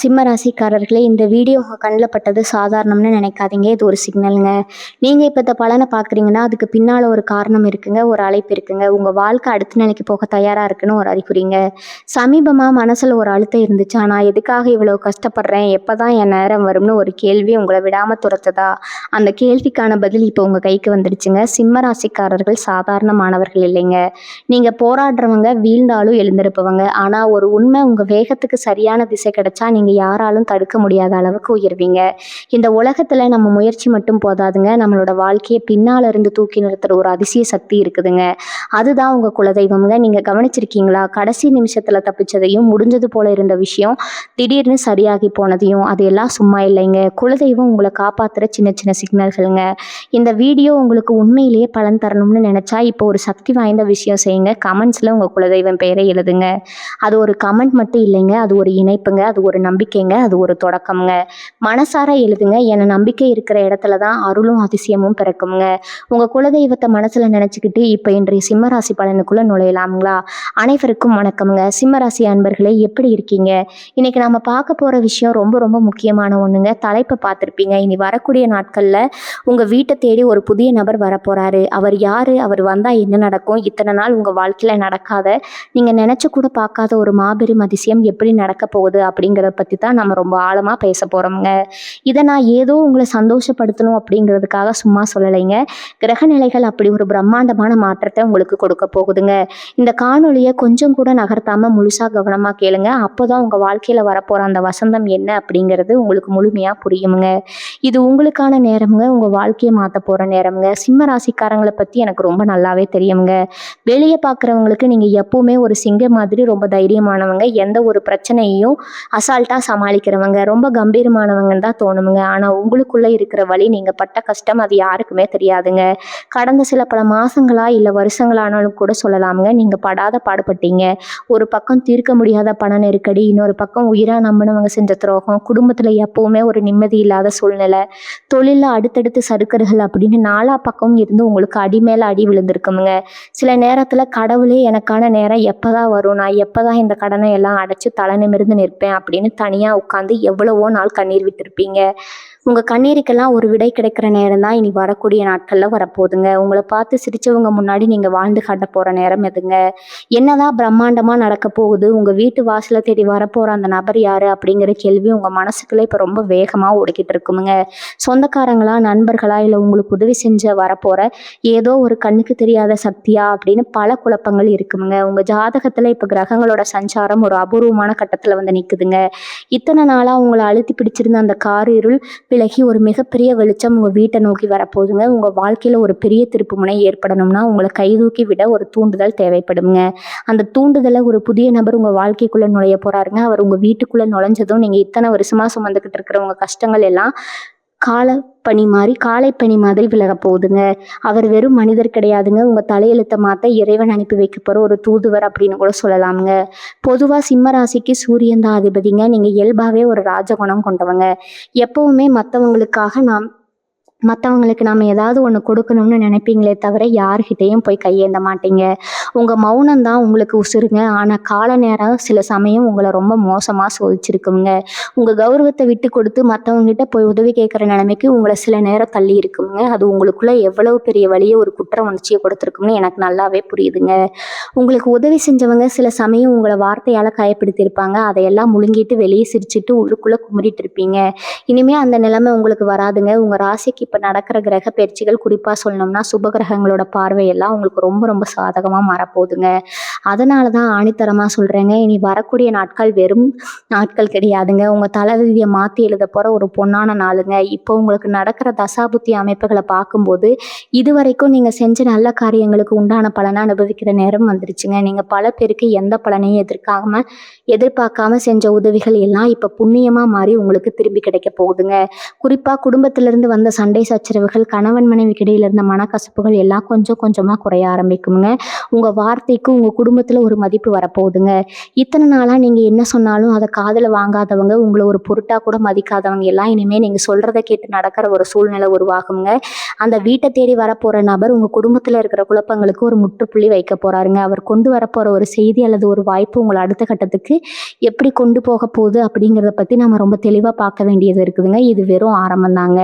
சிம்ம ராசிக்காரர்களே, இந்த வீடியோ உங்கள் கண்ணில் பட்டது சாதாரணம்னு நினைக்காதீங்க. இது ஒரு சிக்னலுங்க. நீங்கள் இப்போ இந்த பலனை பார்க்குறீங்கன்னா அதுக்கு பின்னால் ஒரு காரணம் இருக்குங்க, ஒரு அழைப்பு இருக்குங்க. உங்கள் வாழ்க்கை அடுத்த நிலைக்கு போக தயாராக இருக்குன்னு ஒரு அறிகுறிங்க. சமீபமாக மனசில் ஒரு அழுத்தம் இருந்துச்சா, நான் எதுக்காக இவ்வளோ கஷ்டப்படுறேன், எப்போ தான் என் நேரம் வரும்னு ஒரு கேள்வி உங்களை விடாமல் துரத்துதா? அந்த கேள்விக்கான பதில் இப்போ உங்கள் கைக்கு வந்துடுச்சுங்க. சிம்ம ராசிக்காரர்கள் சாதாரணமானவர்கள் இல்லைங்க. நீங்கள் போராடுறவங்க, வீழ்ந்தாலும் எழுந்திருப்பவங்க. ஆனால் ஒரு உண்மை, உங்கள் வேகத்துக்கு சரியான திசை கிடைச்சா நீங்கள் யாராலும் தடுக்க முடியாத அளவுக்கு உயர்வீங்க. இந்த உலகத்தில் நம்ம முயற்சி மட்டும் போதாதுங்க, நம்மளோட வாழ்க்கையை பின்னால் இருந்து தூக்கி நிறுத்துகிற ஒரு அதிசய சக்தி இருக்குதுங்க. அதுதான் உங்கள் குலதெய்வம்ங்க. நீங்கள் கவனிச்சிருக்கீங்களா? கடைசி நிமிஷத்தில் தப்பிச்சதையும், முடிஞ்சது போல இருந்த விஷயம் திடீர்னு சரியாகி போனதையும், அது எல்லாம் சும்மா இல்லைங்க. குலதெய்வம் உங்களை காப்பாற்றுற சின்ன சின்ன சிக்னல்களுங்க. இந்த வீடியோ உங்களுக்கு உண்மையிலேயே பலன் தரணும்னு நினச்சா இப்போ ஒரு சக்தி வாய்ந்த விஷயம் செய்யுங்க. கமெண்ட்ஸில் உங்கள் குலதெய்வம் பெயரை எழுதுங்க. அது ஒரு கமெண்ட் மட்டும் இல்லைங்க, அது ஒரு இணைப்புங்க, அது ஒரு நம்பிக்கைங்க, அது ஒரு தொடக்கம்ங்க. மனசார எழுதுங்க. என நம்பிக்கை இருக்கிற இடத்துல தான் அருளும் அதிசயமும் பிறக்குங்க. உங்கள் குலதெய்வத்தை மனசில் நினச்சிக்கிட்டு இப்போ இன்றைய சிம்மராசி பலனுக்குள்ளே நுழையலாங்களா? அனைவருக்கும் வணக்கம்ங்க. சிம்மராசி அன்பர்களே, எப்படி இருக்கீங்க? இன்னைக்கு நம்ம பார்க்க போகிற விஷயம் ரொம்ப ரொம்ப முக்கியமான ஒன்றுங்க. தலைப்பை பார்த்துருப்பீங்க. இனி வரக்கூடிய நாட்களில் உங்கள் வீட்டை தேடி ஒரு புதிய நபர் வரப்போகிறாரு. அவர் யார்? அவர் வந்தால் என்ன நடக்கும்? இத்தனை நாள் உங்கள் வாழ்க்கையில் நடக்காத, நீங்கள் நினச்சி கூட பார்க்காத ஒரு மாபெரும் அதிசயம் எப்படி நடக்க போகுது அப்படிங்கிறத பற்றி தான் நம்ம ரொம்ப ஆழமாக பேச போகிறோம்ங்க. இதை நான் ஏதோ உங்களை சந்தோஷப்படுத்தணும் அப்படிங்கிறதுக்காக சும்மா சொல்லலைங்க. கிரகநிலைகள் அப்படி ஒரு பிரம்மாண்டமான மாற்றத்தை உங்களுக்கு கொடுக்க போகுதுங்க. இந்த காணொலியை கொஞ்சம் கூட நகர்த்தாமல் முழுசாக கவனமாக கேளுங்க. அப்போ தான் உங்கள் வாழ்க்கையில் வரப்போகிற அந்த வசந்தம் என்ன அப்படிங்கிறது உங்களுக்கு முழுமையாக புரியுமுங்க. இது உங்களுக்கான நேரம்ங்க, உங்கள் வாழ்க்கையை மாற்ற போகிற நேரம்ங்க. சிம்ம ராசிக்காரங்களை பற்றி எனக்கு ரொம்ப நல்லாவே தெரியுங்க. வெளியே பார்க்குறவங்களுக்கு நீங்கள் எப்பவுமே ஒரு சிங்கம் மாதிரி ரொம்ப தைரியமானவங்க, எந்த ஒரு பிரச்சனையையும் அசால்ட்டாக சமாளிக்கிறவங்க, ரொம்ப கம்பீரமானவங்கன்னு தான் தோணுமுங்க. ஆனால் உங்களுக்குள்ளே இருக்கிற வலி, நீங்கள் பட்ட கஷ்டம், அது யாருக்குமே தெரியாதுங்க. கடந்த சில பல மாதங்களா இல்லை வருஷங்களானாலும் கூட சொல்லலாமுங்க, நீங்கள் படாத பாடுபட்டீங்க. ஒரு பக்கம் தீர்க்க முடியாத பண நெருக்கடி, இன்னொரு பக்கம் உயிராக நம்பினவங்க செஞ்ச துரோகம், குடும்பத்தில் எப்பவுமே ஒரு நிம்மதி இல்லாத சூழ்நிலை, தொழிலில் அடுத்தடுத்து சறுக்கல்கள் அப்படின்னு நாலா பக்கம் இருந்து உங்களுக்கு அடி மேலே அடி விழுந்திருக்குமுங்க. சில நேரத்தில் கடவுளே எனக்கான நேரம் எப்போ தான் வரும், நான் எப்போ தான் இந்த கடனை எல்லாம் அடைச்சி தலை நிமிர்ந்து நிற்பேன் அப்படின்னு தனியாக உட்காந்து எவ்வளவோ நாள் கண்ணீர் விட்டுருப்பீங்க. உங்கள் கண்ணீருக்கெல்லாம் ஒரு விடை கிடைக்கிற நேரம் தான் இனி வரக்கூடிய நாட்களில் வரப்போகுதுங்க. உங்களை பார்த்து சிரித்தவங்க முன்னாடி நீங்கள் வாழ்ந்து காட்ட போகிற நேரம் எதுங்க? என்னதான் பிரம்மாண்டமாக நடக்க போகுது? உங்கள் வீட்டு வாசலை தேடி வரப்போகிற அந்த நபர் யார் அப்படிங்கிற கேள்வி உங்கள் மனசுக்குள்ளே இப்போ ரொம்ப வேகமாக ஓடிக்கிட்டு இருக்குமுங்க. சொந்தக்காரங்களா, நண்பர்களா, இல்லை உங்களுக்கு உதவி செஞ்ச வரப்போகிற ஏதோ ஒரு கண்ணுக்கு தெரியாத சக்தியா அப்படின்னு பல குழப்பங்கள் இருக்குமுங்க. உங்கள் ஜாதகத்தில் இப்போ கிரகங்களோட சஞ்சாரம் ஒரு அபூர்வமான கட்டத்தில் வந்து நிற்குதுங்க. இத்தனை நாளாக உங்களை அழுத்தி பிடிச்சிருந்த அந்த காரிருள் விலகி ஒரு மிகப்பெரிய வெளிச்சம் உங்கள் வீட்டை நோக்கி வரப்போகுதுங்க. உங்கள் வாழ்க்கையில் ஒரு பெரிய திருப்பு முனை ஏற்படணும்னா உங்களை கைதூக்கி விட ஒரு தூண்டுதல் தேவைப்படுங்க. அந்த தூண்டுதலை ஒரு புதிய நபர் உங்கள் வாழ்க்கைக்குள்ளே நுழைய போகிறாருங்க. அவர் உங்கள் வீட்டுக்குள்ளே நுழைஞ்சதும் நீங்கள் இத்தனை வருஷமாக சுமந்துக்கிட்டு இருக்கிற உங்கள் கஷ்டங்கள் எல்லாம் காலைப்பனி மாதிரி விலக போகுதுங்க. அவர் வெறும் மனிதர் கிடையாதுங்க, உங்கள் தலையெழுத்தை மாற்ற இறைவன் அனுப்பி வைக்க போகிற ஒரு தூதுவர் அப்படின்னு கூட சொல்லலாமுங்க. பொதுவாக சிம்ம ராசிக்கு சூரியன் தான் அதிபதிங்க. நீங்கள் இயல்பாகவே ஒரு ராஜகுணம் கொண்டவங்க. எப்பவுமே மற்றவங்களுக்கு நாம் ஏதாவது ஒன்று கொடுக்கணும்னு நினைப்பீங்களே தவிர யார்கிட்டையும் போய் கையேந்த மாட்டீங்க. உங்கள் மௌனம் தான் உங்களுக்கு உசுருங்க. ஆனால் கால நேரம் சில சமயம் உங்களை ரொம்ப மோசமாக சோதிச்சிருக்குங்க. உங்கள் கௌரவத்தை விட்டு கொடுத்து மற்றவங்ககிட்ட போய் உதவி கேட்குற நிலைமைக்கு உங்களை சில நேரம் தள்ளி இருக்குங்க. அது உங்களுக்குள்ளே எவ்வளவு பெரிய வழியை, ஒரு குற்ற உணர்ச்சியை கொடுத்துருக்குன்னு எனக்கு நல்லாவே புரியுதுங்க. உங்களுக்கு உதவி செஞ்சவங்க சில சமயம் உங்களை வார்த்தையால் காயப்படுத்தியிருப்பாங்க. அதையெல்லாம் முழுங்கிட்டு வெளியே சிரிச்சுட்டு உள்ளுக்குள்ளே குமுறிட்டு இருப்பீங்க. இனிமேல் அந்த நிலைமை உங்களுக்கு வராதுங்க. உங்கள் ராசிக்கு இப்போ நடக்கிற கிரக பயிற்சிகள், குறிப்பாக சொல்லணும்னா சுபகிரகங்களோட பார்வையெல்லாம் உங்களுக்கு ரொம்ப ரொம்ப சாதகமாக மாறப்போகுதுங்க. அதனால தான் ஆணித்தரமாக சொல்கிறேங்க, இனி வரக்கூடிய நாட்கள் வெறும் நாட்கள் கிடையாதுங்க. உங்கள் தலைவிதியை மாற்றி எழுத போகிற ஒரு பொன்னான நாளுங்க. இப்போ உங்களுக்கு நடக்கிற தசாபுத்தி அமைப்புகளை பார்க்கும்போது இதுவரைக்கும் நீங்கள் செஞ்ச நல்ல காரியங்களுக்கு உண்டான பலனை அனுபவிக்கிற நேரம் வந்துருச்சுங்க. நீங்கள் பல பேருக்கு எந்த பலனையும் எதிர்பார்க்காம செஞ்ச உதவிகள் எல்லாம் இப்போ புண்ணியமாக மாறி உங்களுக்கு திரும்பி கிடைக்க போகுதுங்க. குறிப்பாக குடும்பத்திலிருந்து வந்த சண்டை சண்டை சச்சரவுகள், கணவன் மனைவிக்கு இடையில இருந்த மனக்கசப்புகள் எல்லாம் கொஞ்சம் கொஞ்சமாக குறைய ஆரம்பிக்குங்க. உங்கள் வார்த்தைக்கு உங்கள் குடும்பத்தில் ஒரு மதிப்பு வரப்போகுதுங்க. இத்தனை நாளாக நீங்கள் என்ன சொன்னாலும் அதை காதில் வாங்காதவங்க, உங்களை ஒரு பொருட்டாக கூட மதிக்காதவங்க எல்லாம் இனிமேல் நீங்கள் சொல்கிறத கேட்டு நடக்கிற ஒரு சூழ்நிலை உருவாகுங்க. அந்த வீட்டை தேடி வரப்போகிற நபர் உங்கள் குடும்பத்தில் இருக்கிற குழப்பங்களுக்கு ஒரு முற்றுப்புள்ளி வைக்க போகிறாருங்க. அவர் கொண்டு வரப்போகிற ஒரு செய்தி அல்லது ஒரு வாய்ப்பு உங்களை அடுத்த கட்டத்துக்கு எப்படி கொண்டு போக போகுது அப்படிங்கிறத பற்றி நம்ம ரொம்ப தெளிவாக பார்க்க வேண்டியது இருக்குதுங்க. இது வெறும் ஆரம்பம் தாங்க.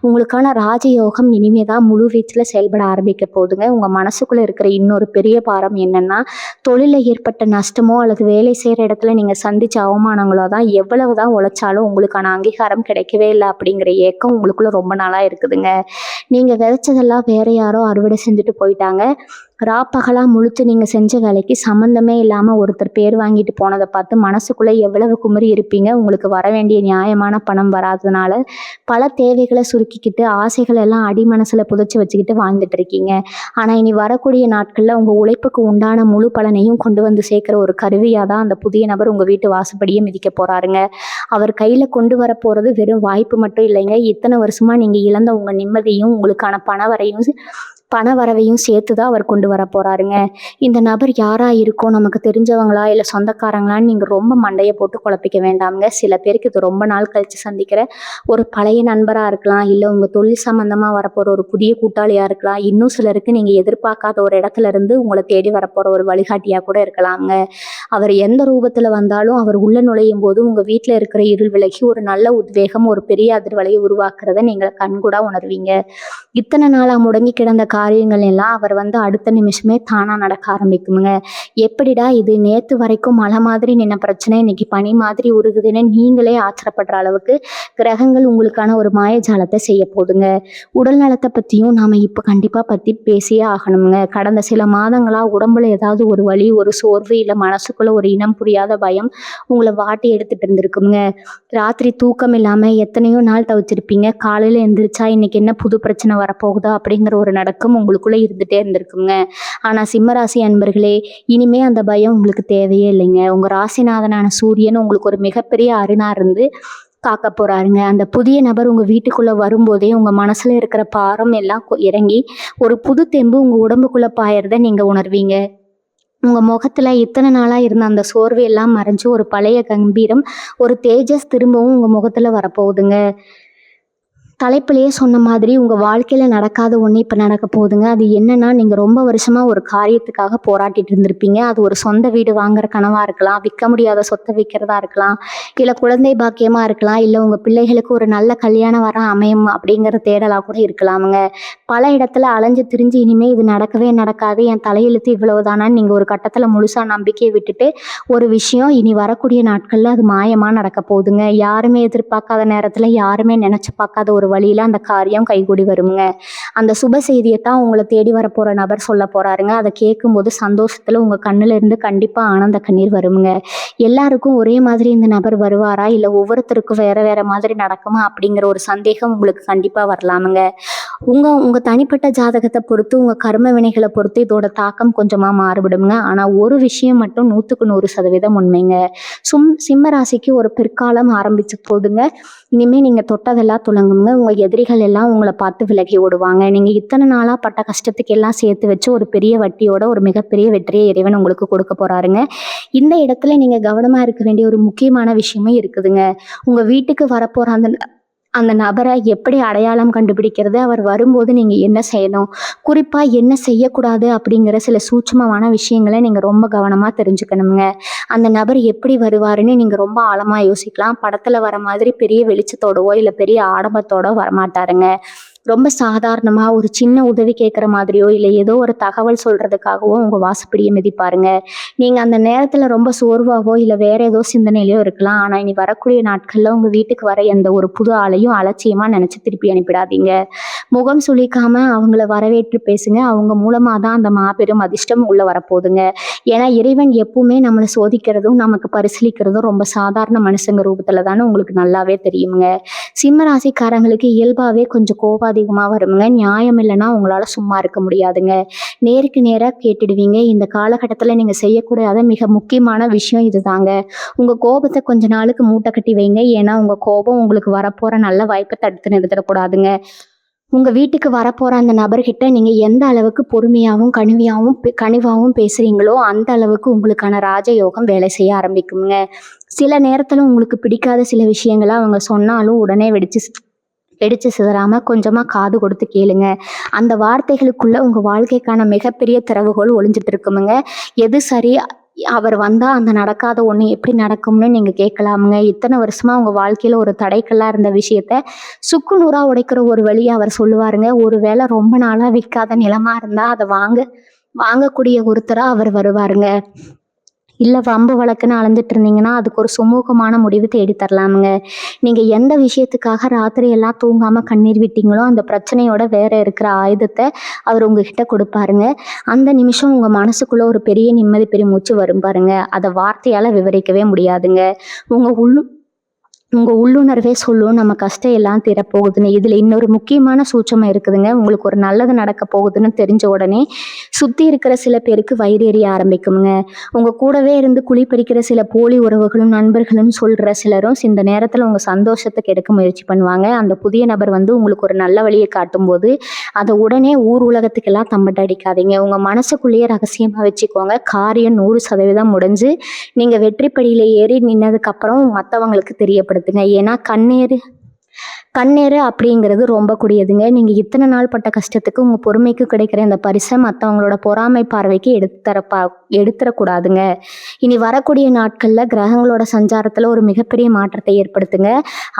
உங்களுக்கான ராஜயோகம் இனிமே தான் முழு வீச்சில் செயல்பட ஆரம்பிக்க போகுதுங்க. உங்கள் மனசுக்குள்ளே இருக்கிற இன்னொரு பெரிய பாரம் என்னென்னா, தொழிலில் ஏற்பட்ட நஷ்டமோ அல்லது வேலை செய்கிற இடத்துல நீங்கள் சந்தித்த அவமானங்களோ தான் எவ்வளவு தான் உழைச்சாலும் உங்களுக்கான அங்கீகாரம் கிடைக்கவே இல்லை அப்படிங்கிற ஏக்கம் உங்களுக்குள்ளே ரொம்ப நாளாக இருக்குதுங்க. நீங்கள் விதைச்சதெல்லாம் வேற யாரோ அறுவடை செஞ்சுட்டு போயிட்டாங்க. ராப்பகலாக முழித்து நீங்கள் செஞ்ச வேலைக்கு சம்மந்தமே இல்லாமல் ஒருத்தர் பேர் வாங்கிட்டு போனதை பார்த்து மனசுக்குள்ளே எவ்வளவு குமரி இருப்பீங்க. உங்களுக்கு வர வேண்டிய நியாயமான பணம் வராததுனால பல தேவைகளை சுருக்கிக்கிட்டு ஆசைகள் எல்லாம் அடி மனசில் புதைச்சி வச்சுக்கிட்டு வாழ்ந்துட்டு இருக்கீங்க. ஆனால் இனி வரக்கூடிய நாட்களில் உங்கள் உழைப்புக்கு உண்டான முழு பலனையும் கொண்டு வந்து சேர்க்குற ஒரு கருவியாக தான் அந்த புதிய நபர் உங்கள் வீட்டு வாசப்படியே மிதிக்க போகிறாருங்க. அவர் கையில் கொண்டு வர போகிறது வெறும் வாய்ப்பு மட்டும் இல்லைங்க. இத்தனை வருஷமாக நீங்கள் இழந்த உங்கள் நிம்மதியும் உங்களுக்கான பண வரவையும் சேர்த்து தான் அவர் கொண்டு வர போகிறாருங்க. இந்த நபர் யாராக இருக்கும், நமக்கு தெரிஞ்சவங்களா இல்லை சொந்தக்காரங்களான்னு நீங்கள் ரொம்ப மண்டையை போட்டு குழப்பிக்க வேண்டாமுங்க. சில பேருக்கு இது ரொம்ப நாள் கழித்து சந்திக்கிற ஒரு பழைய நண்பராக இருக்கலாம், இல்லை உங்கள் தொழில் சம்மந்தமாக வரப்போகிற ஒரு புதிய கூட்டாளியாக இருக்கலாம், இன்னும் சிலருக்கு நீங்கள் எதிர்பார்க்காத ஒரு இடத்துல இருந்து உங்களை தேடி வரப்போகிற ஒரு வழிகாட்டியாக கூட இருக்கலாங்க. அவர் எந்த ரூபத்தில் வந்தாலும் அவர் உள்ள நுழையும் போது உங்கள் வீட்டில் இருக்கிற இருள் விலகி ஒரு நல்ல உத்வேகம், ஒரு பெரிய அதிர்வலையை உருவாக்குறத நீங்கள் கண்கூடா உணர்வீங்க. இத்தனை நாளாக முடங்கி கிடந்த காரியங்கள் எல்லாம் அவர் அடுத்த நிமிஷமே தானாக நடக்க ஆரம்பிக்குமுங்க. எப்படிடா இது, நேற்று வரைக்கும் மழை மாதிரி நின்ன பிரச்சனை இன்னைக்கு பனி மாதிரி உருகுதுன்னு நீங்களே ஆச்சரியப்படுற அளவுக்கு கிரகங்கள் உங்களுக்கான ஒரு மாயஜாலத்தை செய்ய போதுங்க. உடல் நலத்தை பற்றியும் நாம் இப்போ கண்டிப்பாக பற்றி பேசியே ஆகணுங்க. கடந்த சில மாதங்களாக உடம்புல ஏதாவது ஒரு வலி, ஒரு சோர்வு, இல்லை மனசுக்குள்ள ஒரு இனம் புரியாத பயம் உங்களை வாட்டி எடுத்துட்டு இருந்திருக்குங்க. ராத்திரி தூக்கம் இல்லாமல் எத்தனையோ நாள் தவிச்சிருப்பீங்க. காலையில் எந்திரிச்சா இன்னைக்கு என்ன புது பிரச்சனை வரப்போகுதா அப்படிங்கிற ஒரு நடக்கம் உங்களுக்குள்ளே இருந்துகிட்டே இருந்திருக்குங்க. ஆனால் சிம்மராசி அன்பர்களே, இனிமே அந்த பயம் உங்களுக்கு தேவையே இல்லைங்க. உங்கள் ராசிநாதனான சூரியன் உங்களுக்கு ஒரு மிகப்பெரிய அருணா இருந்து காக்க போகிறாருங்க. அந்த புதிய நபர் உங்கள் வீட்டுக்குள்ளே வரும்போதே உங்கள் மனசில் இருக்கிற பாரம் எல்லாம் இறங்கி ஒரு புது தெம்பு உங்கள் உடம்புக்குள்ளே பாயறத நீங்கள் உணர்வீங்க. உங்கள் முகத்தில் இத்தனை நாளாக இருந்த அந்த சோர்வு எல்லாம் மறைஞ்சு ஒரு பழைய கம்பீரம், ஒரு தேஜஸ் திரும்பவும் உங்கள் முகத்தில் வரப்போகுதுங்க. தலைப்பிலேயே சொன்ன மாதிரி உங்கள் வாழ்க்கையில் நடக்காத ஒன்று இப்போ நடக்க போகுதுங்க. அது என்னன்னா, நீங்கள் ரொம்ப வருஷமாக ஒரு காரியத்துக்காக போராட்டிட்டு இருந்திருப்பீங்க. அது ஒரு சொந்த வீடு வாங்குற கனவாக இருக்கலாம், விற்க முடியாத சொத்தை விற்கிறதா இருக்கலாம், இல்லை குழந்தை பாக்கியமாக இருக்கலாம், இல்லை உங்கள் பிள்ளைகளுக்கு ஒரு நல்ல கல்யாணம் வர அமையும் அப்படிங்கிற தேடலாக கூட இருக்கலாமுங்க. பல இடத்துல அலைஞ்சு திரிஞ்சு இனிமேல் இது நடக்கவே நடக்காது, என் தலையெழுத்து இவ்வளவு தானான்னு நீங்கள் ஒரு கட்டத்தில் முழுசாக நம்பிக்கையை விட்டுட்டு ஒரு விஷயம் இனி வரக்கூடிய நாட்களில் அது மாயமாக நடக்க போகுதுங்க. யாருமே எதிர்பார்க்காத நேரத்தில், யாருமே நினச்சி பார்க்காத ஒரு வழியில் அந்த காரியம் கைகூடி வருங்க. அந்த சுப செய்தியை தான் உங்களை தேடி வரப்போகிற நபர் சொல்ல போகிறாருங்க. அதை கேட்கும்போது சந்தோஷத்தில் உங்கள் கண்ணில் இருந்து கண்டிப்பாக ஆனந்த கண்ணீர் வருங்க. எல்லாருக்கும் ஒரே மாதிரி இந்த நபர் வருவாரா, இல்லை ஒவ்வொருத்தருக்கும் வேற வேற மாதிரி நடக்குமா அப்படிங்கிற ஒரு சந்தேகம் உங்களுக்கு கண்டிப்பாக வரலாமுங்க. உங்கள் தனிப்பட்ட ஜாதகத்தை பொறுத்து, உங்கள் கர்ம வினைகளை பொறுத்து இதோட தாக்கம் கொஞ்சமாக மாறுபடுங்க. ஆனால் ஒரு விஷயம் மட்டும் 100% உண்மைங்க. சிம்ம ராசிக்கு ஒரு பிற்காலம் ஆரம்பிச்சு போதுங்க. இனிமேல் நீங்கள் தொட்டதெல்லாம் துளங்குங்க. உங்கள் எதிரிகள் எல்லாம் உங்களை பார்த்து விலகி ஓடுவாங்க. நீங்கள் இத்தனை நாளாக பட்ட கஷ்டத்துக்கு எல்லாம் சேர்த்து வச்சு ஒரு பெரிய வட்டியோட ஒரு மிகப்பெரிய வெற்றியை இறைவன் உங்களுக்கு கொடுக்க போகிறாருங்க. இந்த இடத்துல நீங்கள் கவனமாக இருக்க வேண்டிய ஒரு முக்கியமான விஷயமும் இருக்குதுங்க. உங்கள் வீட்டுக்கு வரப்போகிற அந்த நபரை எப்படி அடையாளம் கண்டுபிடிக்கிறது, அவர் வரும்போது நீங்கள் என்ன செய்யணும், குறிப்பாக என்ன செய்யக்கூடாது அப்படிங்கிற சில சூட்சமமான விஷயங்களை நீங்கள் ரொம்ப கவனமாக தெரிஞ்சுக்கணுங்க. அந்த நபர் எப்படி வருவாருன்னு நீங்கள் ரொம்ப ஆழமாக யோசிக்கலாம். படத்தில் வர மாதிரி பெரிய வெளிச்சத்தோடவோ இல்லை பெரிய ஆடம்பரத்தோடோ வரமாட்டாருங்க. ரொம்ப சாதாரணமாக ஒரு சின்ன உதவி கேட்குற மாதிரியோ இல்லை ஏதோ ஒரு தகவல் சொல்கிறதுக்காகவோ உங்கள் வாசப்படியை மிதிப்பாருங்க. நீங்கள் அந்த நேரத்தில் ரொம்ப சோர்வாகவோ இல்லை வேற ஏதோ சிந்தனையிலையோ இருக்கலாம். ஆனால் இனி வரக்கூடிய நாட்களில் உங்கள் வீட்டுக்கு வர எந்த ஒரு புது ஆளையும் அலட்சியமாக நினச்சி திருப்பி அனுப்பிடாதீங்க. முகம் சுளிக்காமல் அவங்கள வரவேற்று பேசுங்க. அவங்க மூலமாக தான் அந்த மாபெரும் அதிர்ஷ்டம் உள்ளே வரப்போகுதுங்க. ஏன்னா இறைவன் எப்பவுமே நம்மளை சோதிக்கிறதும் நமக்கு பரிசீலிக்கிறதும் ரொம்ப சாதாரண மனுஷங்க ரூபத்தில் தானே உங்களுக்கு நல்லாவே தெரியுங்க. சிம்ம ராசிக்காரங்களுக்கு இயல்பாகவே கொஞ்சம் கோபாதிகமாக வருங்க. நியாயம் இல்லைன்னா உங்களால் சும்மா இருக்க முடியாதுங்க. நேருக்கு நேராக கேட்டுடுவீங்க. இந்த காலகட்டத்தில் நீங்கள் செய்யக்கூடாத மிக முக்கியமான விஷயம் இதுதாங்க. உங்கள் கோபத்தை கொஞ்ச நாளுக்கு மூட்டை கட்டி வைங்க. ஏன்னா உங்கள் கோபம் உங்களுக்கு வரப்போகிற நல்ல வாய்ப்பை தடுத்து நிறுத்திடக்கூடாதுங்க. உங்க வீட்டுக்கு வரப்போற அந்த நபர்கிட்ட நீங்க எந்த அளவுக்கு பொறுமையாவும், கனிவாவும் பேசுறீங்களோ, அந்த அளவுக்கு உங்களுக்கான ராஜயோகம் வேலை செய்ய ஆரம்பிக்குங்க. சில நேரத்துல உங்களுக்கு பிடிக்காத சில விஷயங்கள அவங்க சொன்னாலும் உடனே வெடிச்சு சிதறாம கொஞ்சமா காது கொடுத்து கேளுங்க. அந்த வார்த்தைகளுக்குள்ள உங்க வாழ்க்கைக்கான மிகப்பெரிய திறவுகோல் ஒளிஞ்சிட்டு இருக்குமுங்க. எது சரி, அவர் வந்தா அந்த நடக்காத ஒண்ணு எப்படி நடக்கும்னு நீங்க கேட்கலாமுங்க. இத்தனை வருஷமா உங்க வாழ்க்கையில ஒரு தடைக்கல்லா இருந்த விஷயத்த சுக்கு நூறா உடைக்கிற ஒரு வழிய அவர் சொல்லுவாருங்க. ஒருவேளை ரொம்ப நாளா விக்காத நிலமா இருந்தா அத வாங்கக்கூடிய ஒருத்தரா அவர் வருவாருங்க. இல்ல வம்பு வழக்குன்னு அலைஞ்சிட்டு இருந்தீங்கன்னா, அதுக்கு ஒரு சுமூகமான முடிவு தேடி தரலாமுங்க. நீங்க எந்த விஷயத்துக்காக ராத்திரி எல்லாம் தூங்காம கண்ணீர் விட்டீங்களோ, அந்த பிரச்சனையோட வேற இருக்கிற ஆயுதத்த அவர் உங்ககிட்ட குடுப்பாருங்க. அந்த நிமிஷம் உங்க மனசுக்குள்ள ஒரு பெரிய நிம்மதி பெருமூச்சு வரும் பாருங்க. அத வார்த்தையால விவரிக்கவே முடியாதுங்க. உங்க உங்க உள்ளுணர்வே சொல்லும் நம்ம கஷ்டம் எல்லாம் தீரப்போகுதுன்னு. இதுல இன்னொரு முக்கியமான சூட்சமம் இருக்குதுங்க. உங்களுக்கு ஒரு நல்லது நடக்க போகுதுன்னு தெரிஞ்ச உடனே சுத்தி இருக்கிற சில பேருக்கு வயிறு எரிய ஆரம்பிக்குங்க. உங்க கூடவே இருந்து குழி பறிக்கிற சில போலி உறவுகளும் நண்பர்களும் சொல்ற சிலரும் இந்த நேரத்துல உங்க சந்தோஷத்தை கெடுக்க முயற்சி பண்ணுவாங்க. அந்த புதிய நபர் வந்து உங்களுக்கு ஒரு நல்ல வழியை காட்டும் போது அதை உடனே ஊர் உலகத்துக்கெல்லாம் தம்பட்ட அடிக்காதீங்க. உங்க மனசுக்குள்ளேயே ரகசியமா வச்சுக்கோங்க. காரியம் 100% முடிஞ்சு நீங்க வெற்றிப்படியில ஏறி நின்னதுக்கு அப்புறம் மற்றவங்களுக்கு தெரியப்படுத்துங்க. ஏன்னா கண்ணீர் அப்படிங்கிறது ரொம்ப கூடியதுங்க. நீங்க இத்தனை நாள் பட்ட கஷ்டத்துக்கு உங்க பொறுமைக்கு கிடைக்கிற இந்த பரிசை மற்றவங்களோட பொறாமை பார்வைக்கு எடுத்துறக்கூடாதுங்க. இனி வரக்கூடிய நாட்கள்ல கிரகங்களோட சஞ்சாரத்துல ஒரு மிகப்பெரிய மாற்றத்தை ஏற்படுத்துங்க.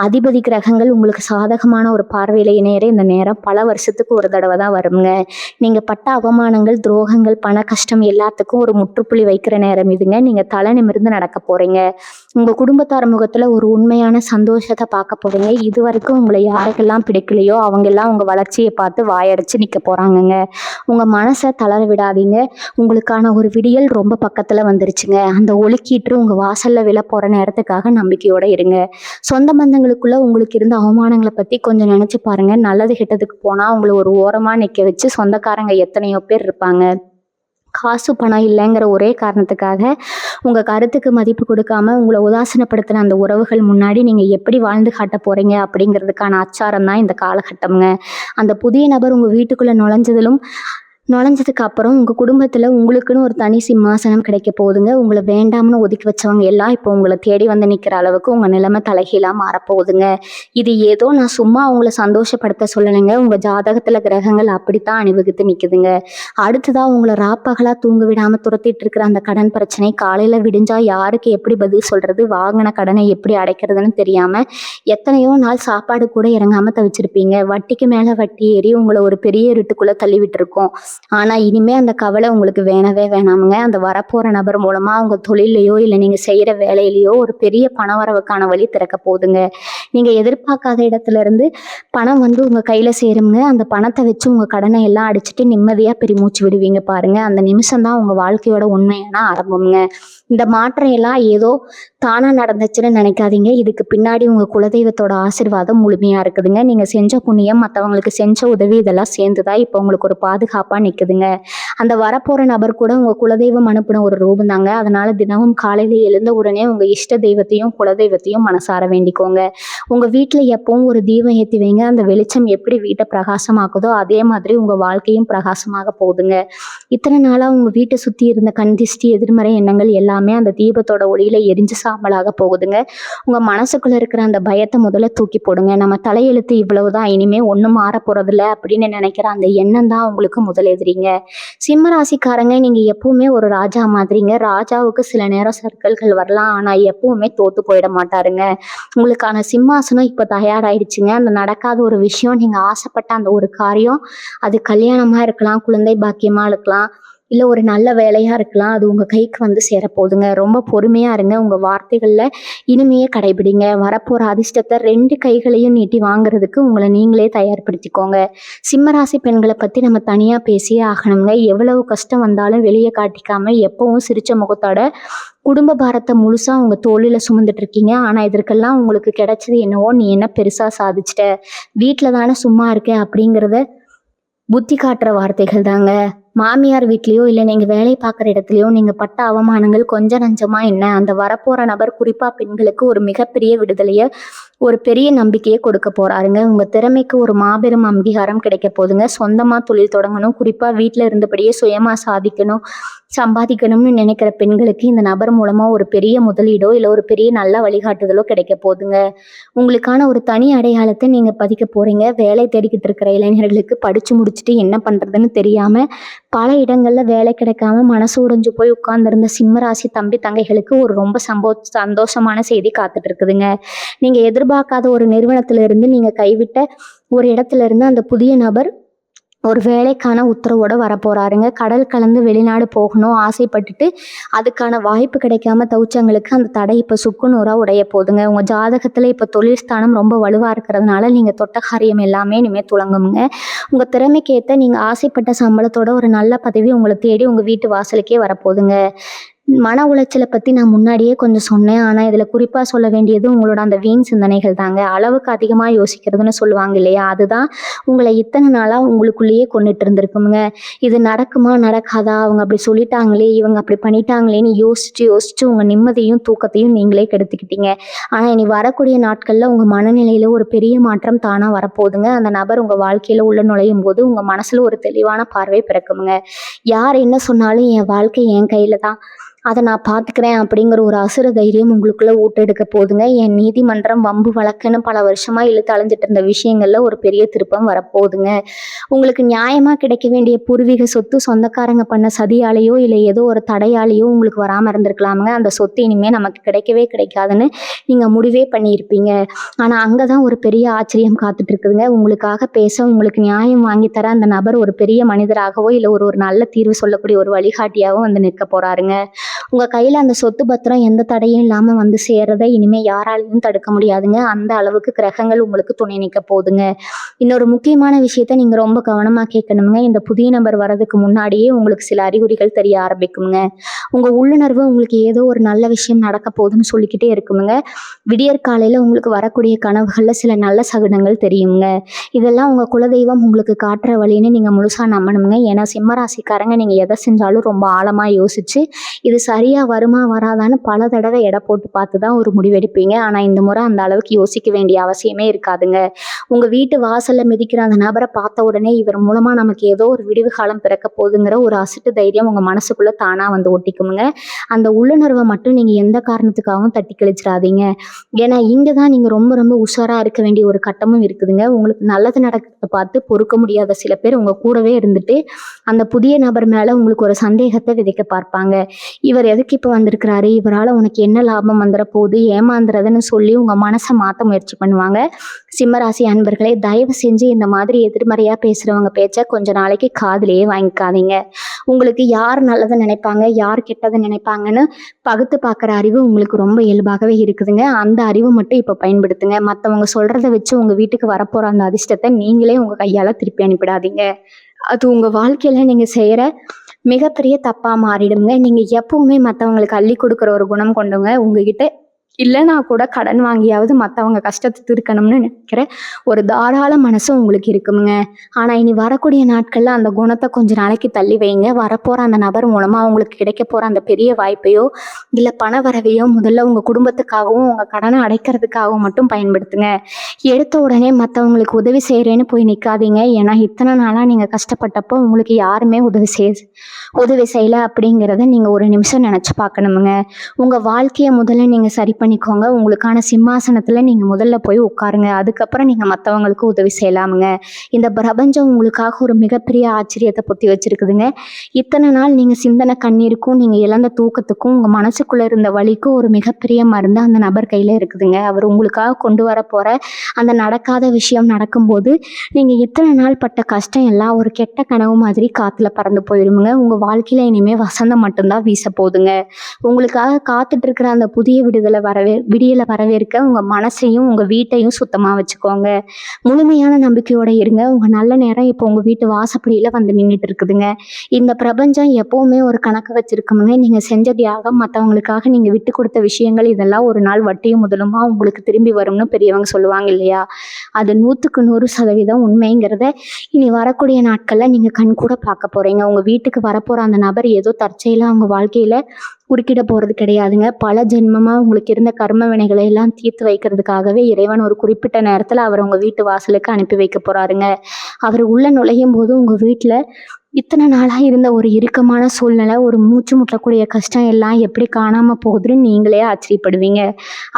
அதிபதி கிரகங்கள் உங்களுக்கு சாதகமான ஒரு பார்வையில இணையற இந்த நேரம் பல வருஷத்துக்கு ஒரு தடவை தான் வருங்க. நீங்க பட்ட அவமானங்கள், துரோகங்கள், பண கஷ்டம் எல்லாத்துக்கும் ஒரு முற்றுப்புள்ளி வைக்கிற நேரம் இதுங்க. நீங்க தலை நிமிர்ந்து நடக்க போறீங்க. உங்க குடும்பத்தார் முகத்துல ஒரு உண்மையான சந்தோஷத்தை பார்க்க போறீங்க. இது வரைக்கும் உங்களை யாருக்கெல்லாம் பிடிக்கலையோ அவங்க எல்லாம் உங்க வளர்ச்சியை பார்த்து வாயடைச்சு நிக்க போறாங்கங்க. உங்க மனசை தளர விடாதீங்க. உங்களுக்கான ஒரு விடியல் ரொம்ப பக்கத்துல வந்துருச்சுங்க. அந்த ஒளிக்கீற்று உங்க வாசல்ல விழ போற நேரத்துக்காக நம்பிக்கையோட இருங்க. சொந்த பந்தங்களுக்குள்ள உங்களுக்கு இருந்த அவமானங்களை பத்தி கொஞ்சம் நினைச்சு பாருங்க. நல்லது கெட்டதுக்கு போனா உங்களை ஒரு ஓரமா நிக்க வச்சு சொந்தக்காரங்க எத்தனையோ பேர் இருப்பாங்க. காசு பணம் இல்லைங்கிற ஒரே காரணத்துக்காக உங்க கருத்துக்கு மதிப்பு கொடுக்காம உங்களை உதாசீனப்படுத்தின அந்த உறவுகள் முன்னாடி நீங்க எப்படி வாழ்ந்து காட்ட போறீங்க அப்படிங்கிறதுக்கான அச்சாரம் தான் இந்த காலகட்டம்ங்க. அந்த புதிய நபர் உங்க வீட்டுக்குள்ள நுழைஞ்சதுக்கு அப்புறம் உங்க குடும்பத்துல உங்களுக்குன்னு ஒரு தனி சிம்மாசனம் கிடைக்க போகுதுங்க. உங்களை வேண்டாம்னு ஒதுக்கி வச்சவங்க எல்லாம் இப்போ உங்களை தேடி வந்து நிக்கிற அளவுக்கு உங்க நிலைமை தலைகீழா மாறப்போகுதுங்க. இது ஏதோ நான் சும்மா உங்களை சந்தோஷப்படுத்த சொல்லலைங்க. உங்க ஜாதகத்துல கிரகங்கள் அப்படித்தான் அணிவகுத்து நிக்குதுங்க. அடுத்ததா உங்களை ராப்பகலா தூங்க விடாம துரத்திட்டு இருக்கிற அந்த கடன் பிரச்சனை காலையில விடிஞ்சா யாருக்கு எப்படி பதில் சொல்றது, வாங்கின கடனை எப்படி அடைக்கிறதுன்னு தெரியாம எத்தனையோ நாள் சாப்பாடு கூட இறங்காம தவிச்சிருப்பீங்க. வட்டிக்கு மேல வட்டி ஏறி உங்களை ஒரு பெரிய இருட்டுக்குள்ள தள்ளி விட்டுருக்கோம். ஆனா இனிமே அந்த கவலை உங்களுக்கு வேணவே வேணாமுங்க. அந்த வரப்போற நபர் மூலமா உங்க தொழிலையோ இல்ல நீங்க செய்யற வேலையிலயோ ஒரு பெரிய பணவரவுக்கான வழி திறக்க போகுதுங்க. நீங்க எதிர்பார்க்காத இடத்துல இருந்து பணம் வந்து உங்க கையில சேருங்க. அந்த பணத்தை வச்சு உங்க கடனை எல்லாம் அடிச்சுட்டு நிம்மதியா பெருமூச்சு விடுவீங்க பாருங்க. அந்த நிமிஷம் தான் உங்க வாழ்க்கையோட உண்மையான ஆரம்பம்ங்க. இந்த மாற்றம் எல்லாம் ஏதோ தானா நடந்துச்சுன்னு நினைக்காதீங்க. இதுக்கு பின்னாடி உங்க குலதெய்வத்தோட ஆசீர்வாதம் முழுமையா இருக்குதுங்க. நீங்க செஞ்ச புண்ணியம், மற்றவங்களுக்கு செஞ்ச உதவி இதெல்லாம் சேர்ந்துதான் இப்போ உங்களுக்கு ஒரு பாதுகாப்பா நிக்குதுங்க. அந்த வரப்போற நபர் கூட உங்க குலதெய்வம் அனுப்பின ஒரு ரூபம் தாங்க. அதனால தினமும் காலையில எழுந்த உடனே உங்க இஷ்ட தெய்வத்தையும் குலதெய்வத்தையும் மனசார வேண்டிக்கோங்க. உங்க வீட்டுல எப்பவும் ஒரு தீபம் ஏத்தி வைங்க. அந்த வெளிச்சம் எப்படி வீட்டை பிரகாசமாக்குதோ அதே மாதிரி உங்க வாழ்க்கையும் பிரகாசமாக போகுதுங்க. இத்தனை நாளா உங்க வீட்டை சுத்தி இருந்த கண் திஷ்டி, எதிர்மறை எண்ணங்கள் எல்லாமே அந்த தீபத்தோட ஒளியில எரிஞ்சு சாம்பலாக போகுதுங்க. உங்க மனசுக்குள்ள இருக்கிற அந்த பயத்தை முதல்ல தூக்கி போடுங்க. நம்ம தலையெழுத்து இவ்வளவுதான், இனிமே ஒண்ணும் மாற போறதில்ல அப்படின்னு நினைக்கிற அந்த எண்ணம் தான் உங்களுக்கு முதல் எதிரிங்க. சிம்ம ராசிக்காரங்க, நீங்க எப்பவுமே ஒரு ராஜா மாதிரிங்க. ராஜாவுக்கு சில நேரம் சர்க்கல்கள் வரலாம், ஆனா எப்பவுமே தோத்து போயிட மாட்டாருங்க. உங்களுக்கான சிம்மாசனம் இப்ப தயாராயிடுச்சுங்க. அந்த நடக்காத ஒரு விஷயம், நீங்க ஆசைப்பட்ட அந்த ஒரு காரியம், அது கல்யாணமா இருக்கலாம், குழந்தை பாக்கியமா இருக்கலாம், இல்ல ஒரு நல்ல வேலையா இருக்கலாம், அது உங்க கைக்கு வந்து சேரப்போகுதுங்க. ரொம்ப பொறுமையா இருங்க. உங்க வார்த்தைகள்ல இனிமையே கடைபிடிங்க. வரப்போற அதிர்ஷ்டத்தை 2 கைகளையும் நீட்டி வாங்குறதுக்கு உங்களை நீங்களே தயார்படுத்திக்கோங்க. சிம்மராசி பெண்களை பத்தி நம்ம தனியா பேசியே ஆகணுங்க. எவ்வளவு கஷ்டம் வந்தாலும் வெளியே காட்டிக்காம எப்பவும் சிரிச்ச முகத்தோட குடும்ப பாரத்தை முழுசா உங்க தோளில சுமந்துட்டு இருக்கீங்க. ஆனா இதற்கெல்லாம் உங்களுக்கு கிடைச்சது என்னவோ, நீ என்ன பெருசா சாதிச்சிட்ட, வீட்டுல தானே சும்மா இருக்க அப்படிங்கிறத புத்தி காட்டுற வார்த்தைகள் தாங்க. மாமியார் வீட்லேயோ இல்லை நீங்கள் வேலை பார்க்குற இடத்துலையோ நீங்கள் பட்ட அவமானங்கள் கொஞ்சம் நஞ்சமாக என்ன, அந்த வரப்போகிற நபர் குறிப்பாக பெண்களுக்கு ஒரு மிகப்பெரிய விடுதலையை, ஒரு பெரிய நம்பிக்கையை கொடுக்க போகிறாருங்க. உங்கள் திறமைக்கு ஒரு மாபெரும் அங்கீகாரம் கிடைக்க போகுதுங்க. சொந்தமாக தொழில் தொடங்கணும், குறிப்பாக வீட்டில் இருந்தபடியே சுயமாக சாதிக்கணும், சம்பாதிக்கணும்னு நினைக்கிற பெண்களுக்கு இந்த நபர் மூலமாக ஒரு பெரிய முதலீடோ இல்லை ஒரு பெரிய நல்ல வழிகாட்டுதலோ கிடைக்க போகுதுங்க. உங்களுக்கான ஒரு தனி அடையாளத்தை நீங்கள் பதிக்க போகிறீங்க. வேலை தேடிக்கிட்டு இருக்கிற இளைஞர்களுக்கு படித்து முடிச்சுட்டு என்ன பண்ணுறதுன்னு தெரியாமல் பல இடங்களில் வேலை கிடைக்காம மனசு உடைஞ்சு போய் உட்கார்ந்துருந்த சிம்மராசி தம்பி தங்கைகளுக்கு ஒரு ரொம்ப சந்தோஷமான செய்தி காத்துட்டு இருக்குதுங்க. நீங்கள் எதிர்பார்க்காத ஒரு நிறுவனத்திலிருந்து நீங்கள் கைவிட்ட ஒரு இடத்துல இருந்து அந்த புதிய நபர் ஒரு வேலைக்கான உத்தரவோட வரப்போறாருங்க. கடல் கலந்து வெளிநாடு போகணும் ஆசைப்பட்டுட்டு அதுக்கான வாய்ப்பு கிடைக்காம தவிச்சவங்களுக்கு அந்த தடை இப்போ சுக்குநூறா உடைய போகுதுங்க. உங்க ஜாதகத்துல இப்போ தொழில் ஸ்தானம் ரொம்ப வலுவா இருக்கிறதுனால நீங்க தொட்ட காரியம் எல்லாமே இனிமேல் துளங்குங்க. உங்க திறமைக்கு ஏற்ற நீங்க ஆசைப்பட்ட சம்பளத்தோட ஒரு நல்ல பதவி உங்களை தேடி உங்க வீட்டு வாசலுக்கே வரப்போகுதுங்க. மன உளைச்சலை பற்றி நான் முன்னாடியே கொஞ்சம் சொன்னேன். ஆனால் இதில் குறிப்பாக சொல்ல வேண்டியது உங்களோட அந்த வீண் சிந்தனைகள் தாங்க. அளவுக்கு அதிகமாக யோசிக்கிறதுன்னு சொல்லுவாங்க இல்லையா, அதுதான் உங்களை இத்தனை நாளாக உங்களுக்குள்ளேயே கொண்டுட்டு இருந்திருக்குங்க. இது நடக்குமா நடக்காதா, அவங்க அப்படி சொல்லிட்டாங்களே, இவங்க அப்படி பண்ணிட்டாங்களேன்னு யோசிச்சு யோசிச்சு உங்கள் நிம்மதியும் தூக்கத்தையும் நீங்களே கெடுத்துக்கிட்டீங்க. ஆனால் இனி வரக்கூடிய நாட்களில் உங்கள் மனநிலையில் ஒரு பெரிய மாற்றம் தானாக வரப்போகுதுங்க. அந்த நபர் உங்கள் வாழ்க்கையில் உள்ள நுழையும் போது உங்கள் மனசில் ஒரு தெளிவான பார்வை பிறக்குங்க. யார் என்ன சொன்னாலும் என் வாழ்க்கை என் கையில் தான், அதை நான் பார்த்துக்கிறேன் அப்படிங்கிற ஒரு அசுர தைரியம் உங்களுக்குள்ள ஊட்டெடுக்க போகுதுங்க. என் நீதிமன்றம் வம்பு வழக்குன்னு பல வருஷமா இழுத்து அலைஞ்சிட்டு இருந்த விஷயங்கள்ல ஒரு பெரிய திருப்பம் வரப்போகுதுங்க. உங்களுக்கு நியாயமா கிடைக்க வேண்டிய பூர்வீக சொத்து சொந்தக்காரங்க பண்ண சதியாலேயோ இல்லை ஏதோ ஒரு தடையாலேயோ உங்களுக்கு வராமல் இருந்திருக்கலாமுங்க. அந்த சொத்து இனிமேல் நமக்கு கிடைக்கவே கிடைக்காதுன்னு நீங்கள் முடிவே பண்ணியிருப்பீங்க. ஆனால் அங்கே தான் ஒரு பெரிய ஆச்சரியம் காத்துட்டு இருக்குதுங்க. உங்களுக்காக பேச உங்களுக்கு நியாயம் வாங்கி தர அந்த நபர் ஒரு பெரிய மனிதராகவோ இல்லை ஒரு ஒரு நல்ல தீர்வு சொல்லக்கூடிய ஒரு வழிகாட்டியாகவும் வந்து நிற்க போறாருங்க. உங்கள் கையில் அந்த சொத்து பத்திரம் எந்த தடையும் இல்லாமல் வந்து சேர்றதை இனிமேல் யாராலையும் தடுக்க முடியாதுங்க. அந்த அளவுக்கு கிரகங்கள் உங்களுக்கு துணை நிற்க போகுதுங்க. இன்னொரு முக்கியமான விஷயத்த நீங்கள் ரொம்ப கவனமாக கேட்கணுங்க. இந்த புதிய நபர் வர்றதுக்கு முன்னாடியே உங்களுக்கு சில அறிகுறிகள் தெரிய ஆரம்பிக்குங்க. உங்கள் உள்ளுணர்வு உங்களுக்கு ஏதோ ஒரு நல்ல விஷயம் நடக்க போகுதுன்னு சொல்லிக்கிட்டே இருக்குமுங்க. விடியற் காலையில் உங்களுக்கு வரக்கூடிய கனவுகளில் சில நல்ல சகுனங்கள் தெரியுங்க. இதெல்லாம் உங்கள் குலதெய்வம் உங்களுக்கு காட்டுற வழின்னு நீங்கள் முழுசாக நம்பணுங்க. ஏன்னா சிம்மராசிக்காரங்க நீங்கள் எதை செஞ்சாலும் ரொம்ப ஆழமாக யோசிச்சு இது சரியா வருமா வராதான்னு பல தடவை எடை போட்டு பார்த்து தான் ஒரு முடிவெடுப்பீங்க. ஆனால் இந்த முறை அந்த அளவுக்கு யோசிக்க வேண்டிய அவசியமே இருக்காதுங்க. உங்கள் வீட்டு வாசலில் மிதிக்கிற அந்த நபரை பார்த்த உடனே இவர் மூலமாக நமக்கு ஏதோ ஒரு விடிவு காலம் பிறக்க போகுதுங்கிற ஒரு அசட்டு தைரியம் உங்கள் மனசுக்குள்ளே தானாக வந்து ஒட்டிக்குமுங்க. அந்த உள்ளுணர்வை மட்டும் நீங்கள் எந்த காரணத்துக்காகவும் தட்டி கழிச்சிடாதீங்க. ஏன்னா இங்கே தான் நீங்கள் ரொம்ப ரொம்ப உஷாராக இருக்க வேண்டிய ஒரு கட்டமும் இருக்குதுங்க. உங்களுக்கு நல்லது நடக்கிறத பார்த்து பொறுக்க முடியாத சில பேர் உங்கள் கூடவே இருந்துட்டு அந்த புதிய நபர் மேலே உங்களுக்கு ஒரு சந்தேகத்தை விதைக்க பார்ப்பாங்க. இவர் எதுக்கு இப்போ வந்திருக்கிறாரு, இவரால் உனக்கு என்ன லாபம் வந்துட போகுது, ஏமாந்துறதுன்னு சொல்லி உங்கள் மனசை மாற்ற முயற்சி பண்ணுவாங்க. சிம்மராசி அன்பர்களே, தயவு செஞ்சு இந்த மாதிரி எதிர்மறையாக பேசுகிறவங்க பேச்சை கொஞ்ச நாளைக்கு காதிலேயே வாங்கிக்காதீங்க. உங்களுக்கு யார் நல்லதை நினைப்பாங்க யார் கெட்டதை நினைப்பாங்கன்னு பகுத்து பார்க்குற அறிவு உங்களுக்கு ரொம்ப இயல்பாகவே இருக்குதுங்க. அந்த அறிவு மட்டும் இப்போ பயன்படுத்துங்க. மற்றவங்க சொல்கிறத வச்சு உங்கள் வீட்டுக்கு வரப்போகிற அந்த அதிர்ஷ்டத்தை நீங்களே உங்கள் கையால் திருப்பி அனுப்பிடாதீங்க. அது உங்கள் வாழ்க்கையில் நீங்கள் செய்கிற மிகப்பெரிய தப்பாக மாறிடுங்க. நீங்கள் எப்பவுமே மற்றவங்களுக்கு அள்ளி கொடுக்குற ஒரு குணம் கொண்டுங்க. உங்ககிட்ட இல்லைனா கூட கடன் வாங்கியாவது மற்றவங்க கஷ்டத்தை தீர்க்கணும்னு நினைக்கிற ஒரு தாராள மனசு உங்களுக்கு இருக்குமுங்க. ஆனால் இனி வரக்கூடிய நாட்களில் அந்த குணத்தை கொஞ்சம் நாளைக்கு தள்ளி வைங்க. வரப்போகிற அந்த நபர் மூலமாக உங்களுக்கு கிடைக்க போகிற அந்த பெரிய வாய்ப்பையோ இல்லை பண வரவையோ முதல்ல உங்கள் குடும்பத்துக்காகவும் உங்கள் கடனை அடைக்கிறதுக்காகவும் மட்டும் பயன்படுத்துங்க. எடுத்த உடனே மற்றவங்களுக்கு உதவி செய்கிறேன்னு போய் நிற்காதீங்க. ஏன்னா இத்தனை நாளாக நீங்கள் கஷ்டப்பட்டப்போ உங்களுக்கு யாருமே உதவி செய்யலை அப்படிங்கிறத நீங்கள் ஒரு நிமிஷம் நினச்சி பார்க்கணுமுங்க. உங்கள் வாழ்க்கையை முதல்ல நீங்கள் சரி பண்ணிக்கோங்க. உங்களுக்கான சிம்மாசனத்தில் நீங்கள் முதல்ல போய் உட்காருங்க. அதுக்கப்புறம் நீங்கள் மற்றவங்களுக்கு உதவி செய்யலாமுங்க. இந்த பிரபஞ்சம் உங்களுக்காக ஒரு மிகப்பெரிய ஆச்சரியத்தை பொத்தி வச்சுருக்குதுங்க. இத்தனை நாள் நீங்கள் சிந்தனை கண்ணீருக்கும் நீங்கள் இழந்த தூக்கத்துக்கும் உங்கள் மனசுக்குள்ளே இருந்த வலிக்கும் ஒரு மிகப்பெரிய மருந்து அந்த நபர் கையில் இருக்குதுங்க. அவர் உங்களுக்காக கொண்டு வர போகிற அந்த நடக்காத விஷயம் நடக்கும்போது நீங்கள் இத்தனை நாள் பட்ட கஷ்டம் எல்லாம் ஒரு கெட்ட கனவு மாதிரி காற்றுல பறந்து போயிருமுங்க. உங்கள் வாழ்க்கையில் இனிமேல் வசந்தம் மட்டும்தான் வீச போகுதுங்க. உங்களுக்காக காத்துட்டு இருக்கிற அந்த புதிய விடுதலை வர விடியலை வரவேற்க உங்கள் மனசையும் உங்கள் வீட்டையும் சுத்தமாக வச்சுக்கோங்க. முழுமையான நம்பிக்கையோட இருங்க. உங்கள் நல்ல நேரம் இப்போ உங்கள் வீட்டு வாசப்படியில் வந்து நின்றுட்டு இருக்குதுங்க. இந்த பிரபஞ்சம் எப்போவுமே ஒரு கணக்கு வச்சுருக்கோமுங்க. நீங்கள் செஞ்ச தியாகம், மற்றவங்களுக்காக நீங்கள் விட்டு கொடுத்த விஷயங்கள், இதெல்லாம் ஒரு நாள் வட்டியும் முதலுமா உங்களுக்கு திரும்பி வரும்னு பெரியவங்க சொல்லுவாங்க இல்லையா? அது 100க்கு 100% உண்மைங்கிறத இனி வரக்கூடிய நாட்களில் நீங்கள் கண்கூட பார்க்க போகிறீங்க. உங்கள் வீட்டுக்கு வரப்போகிற அந்த நபர் ஏதோ தற்செயலாக அவங்க வாழ்க்கையில் குறுக்கிட போகிறது கிடையாதுங்க. பல ஜென்மமாக உங்களுக்கு இருந்த கர்ம வினைகளை எல்லாம் தீர்த்து வைக்கிறதுக்காகவே இறைவன் ஒரு குறிப்பிட்ட நேரத்தில் அவர் உங்கள் வீட்டு வாசலுக்கு அனுப்பி வைக்க போகிறாருங்க. அவர் உள்ளே நுழையும் போது உங்கள் வீட்டில் இத்தனை நாளாக இருந்த ஒரு இறுக்கமான சூழ்நிலை, ஒரு மூச்சு முட்டக்கூடிய கஷ்டம் எல்லாம் எப்படி காணாமல் போகுதுன்னு நீங்களே ஆச்சரியப்படுவீங்க.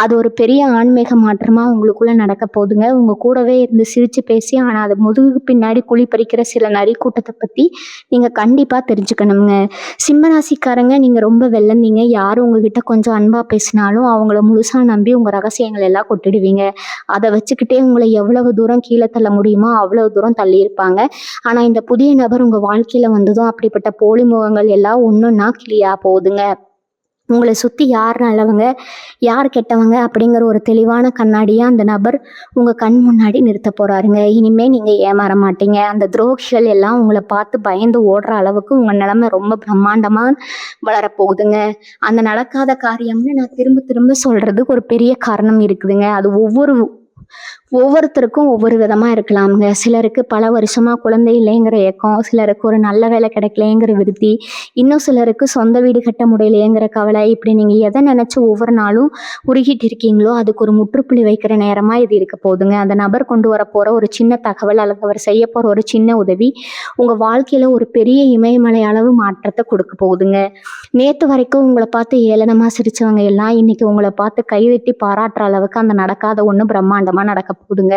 அது ஒரு பெரிய ஆன்மீக மாற்றமாக உங்களுக்குள்ளே நடக்க போகுதுங்க. உங்கள் கூடவே இருந்து சிரித்து பேசி, ஆனால் அது முதுகுக்கு பின்னாடி குழி பறிக்கிற சில நரி கூட்டத்தை பற்றி நீங்கள் கண்டிப்பாக தெரிஞ்சுக்கணுங்க. சிம்மராசிக்காரங்க, நீங்கள் ரொம்ப வெள்ளந்தீங்க. யார் உங்ககிட்ட கொஞ்சம் அன்பாக பேசினாலும் அவங்கள முழுசாக நம்பி உங்கள் ரகசியங்கள் எல்லாம் கொட்டிடுவீங்க. அதை வச்சுக்கிட்டே உங்களை எவ்வளவு தூரம் கீழே தள்ள முடியுமோ அவ்வளவு தூரம் தள்ளியிருப்பாங்க. ஆனால் இந்த புதிய நபர் உங்கள் வாழ்க்கையில் வந்ததும் அப்படிப்பட்ட போலி முகங்கள் எல்லாம் ஒன்றுன்னா கிளியாக போகுதுங்க. உங்களை சுற்றி யார் நல்லவங்க யார் கெட்டவங்க அப்படிங்கிற ஒரு தெளிவான கண்ணாடியாக அந்த நபர் உங்கள் கண் முன்னாடி நிறுத்த போகிறாருங்க. இனிமேல் நீங்கள் ஏமாற மாட்டீங்க. அந்த துரோகிகள் எல்லாம் உங்களை பார்த்து பயந்து ஓடுற அளவுக்கு உங்கள் நிலைமை ரொம்ப பிரம்மாண்டமாக வளரப்போகுதுங்க. அந்த நடக்காத காரியம்னு நான் திரும்ப திரும்ப சொல்கிறதுக்கு ஒரு பெரிய காரணம் இருக்குதுங்க. அது ஒவ்வொருத்தருக்கும் ஒவ்வொரு விதமாக இருக்கலாமுங்க. சிலருக்கு பல வருஷமாக குழந்தை இல்லைங்கிற ஏக்கம், சிலருக்கு ஒரு நல்ல வேலை கிடைக்கலைங்கிற விருத்தி, இன்னும் சிலருக்கு சொந்த வீடு கட்ட முடியலையேங்கிற கவலை. இப்படி நீங்கள் எதை நினச்சி ஒவ்வொரு நாளும் உருகிட்டு இருக்கீங்களோ அதுக்கு ஒரு முற்றுப்புள்ளி வைக்கிற நேரமாக இது இருக்க போகுதுங்க. அந்த நபர் கொண்டு வர போகிற ஒரு சின்ன தகவல் அல்லது அவர் செய்ய போகிற ஒரு சின்ன உதவி உங்கள் வாழ்க்கையில் ஒரு பெரிய இமயமலை அளவு மாற்றத்தை கொடுக்க போகுதுங்க. நேற்று வரைக்கும் உங்களை பார்த்து ஏளனமாக சிரித்தவங்க எல்லாம் இன்னைக்கு உங்களை பார்த்து கைதட்டி பாராட்டுற அளவுக்கு அந்த நடக்காத ஒன்று பிரம்மாண்டமாக நடக்க போகுதுங்க.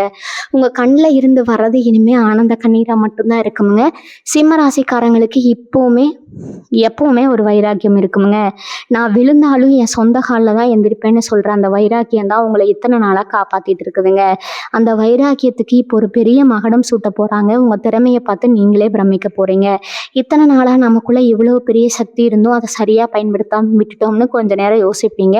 உங்க கண்ணில் இருந்து வர்றது இனிமே ஆனந்த கண்ணீரா மட்டும்தான் இருக்குமுங்க. சிம்ம ராசிக்காரங்களுக்கு எப்பவுமே ஒரு வைராக்கியம் இருக்குமுங்க. நான் விழுந்தாலும் என் சொந்த காலில் தான் எந்திருப்பேன்னு சொல்ற அந்த வைராக்கியம் தான் உங்களை இத்தனை நாளாக காப்பாத்திட்டு இருக்குதுங்க. அந்த வைராக்கியத்துக்கு இப்போ ஒரு பெரிய மகுடம் சூட்ட போறாங்க. உங்க திறமையை பார்த்து நீங்களே பிரமிக்க போறீங்க. இத்தனை நாளாக நமக்குள்ள இவ்வளவு பெரிய சக்தி இருந்தும் அதை சரியா பயன்படுத்தாம விட்டுட்டோம்னு கொஞ்ச நேரம் யோசிப்பீங்க.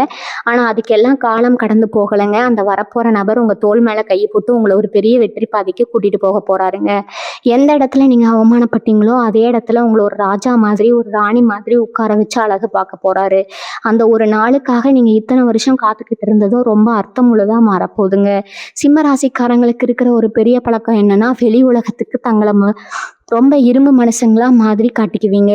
ஆனா அதுக்கெல்லாம் காலம் கடந்து போகலைங்க. அந்த வரப்போற நபர் உங்க தோள் மேல கையை போட்டு உங்களை ஒரு பெரிய வெற்றி பாதைக்கு கூட்டிட்டு போக போறாருங்க. எந்த இடத்துல நீங்க அவமானப்பட்டீங்களோ அதே இடத்துல உங்களை ஒரு ராஜா மாதிரி ஒரு ராணி மாதிரி உட்கார வச்சு அழகு பார்க்க போறாரு. அந்த ஒரு நாளுக்காக நீங்க இத்தனை வருஷம் காத்துக்கிட்டு இருந்ததும் ரொம்ப அர்த்தமுள்ளதா மாறப்போகுதுங்க. சிம்ம ராசிக்காரங்களுக்கு இருக்கிற ஒரு பெரிய பழக்கம் என்னன்னா, வெளி உலகத்துக்கு தங்களை ரொம்ப இரும்பு மனுஷங்களா மாதிரி காட்டிக்குவீங்க.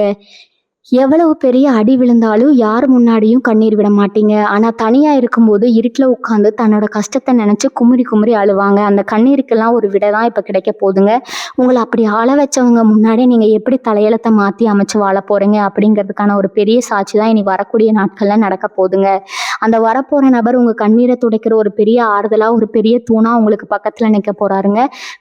எவ்வளவு பெரிய அடி விழுந்தாலும் யார் முன்னாடியும் கண்ணீர் விட மாட்டீங்க. ஆனால் தனியாக இருக்கும்போது இருட்டில் உட்காந்து தன்னோட கஷ்டத்தை நினச்சி குமுறி குமுறி அழுவாங்க. அந்த கண்ணீருக்கெல்லாம் ஒரு விடை தான் இப்போ கிடைக்க போகுதுங்க. உங்களை அப்படி ஆள வச்சவங்க முன்னாடி நீங்கள் எப்படி தலையெழுத்தை மாற்றி அமைச்சு வாழ போகிறீங்க அப்படிங்கிறதுக்கான ஒரு பெரிய சாட்சி தான் இனி வரக்கூடிய நாட்களில் நடக்க போகுதுங்க. அந்த வரப்போகிற நபர் உங்கள் கண்ணீரை துடைக்கிற ஒரு பெரிய ஆறுதலாக ஒரு பெரிய தூணாக உங்களுக்கு பக்கத்தில் நிற்க போகிறாருங்க.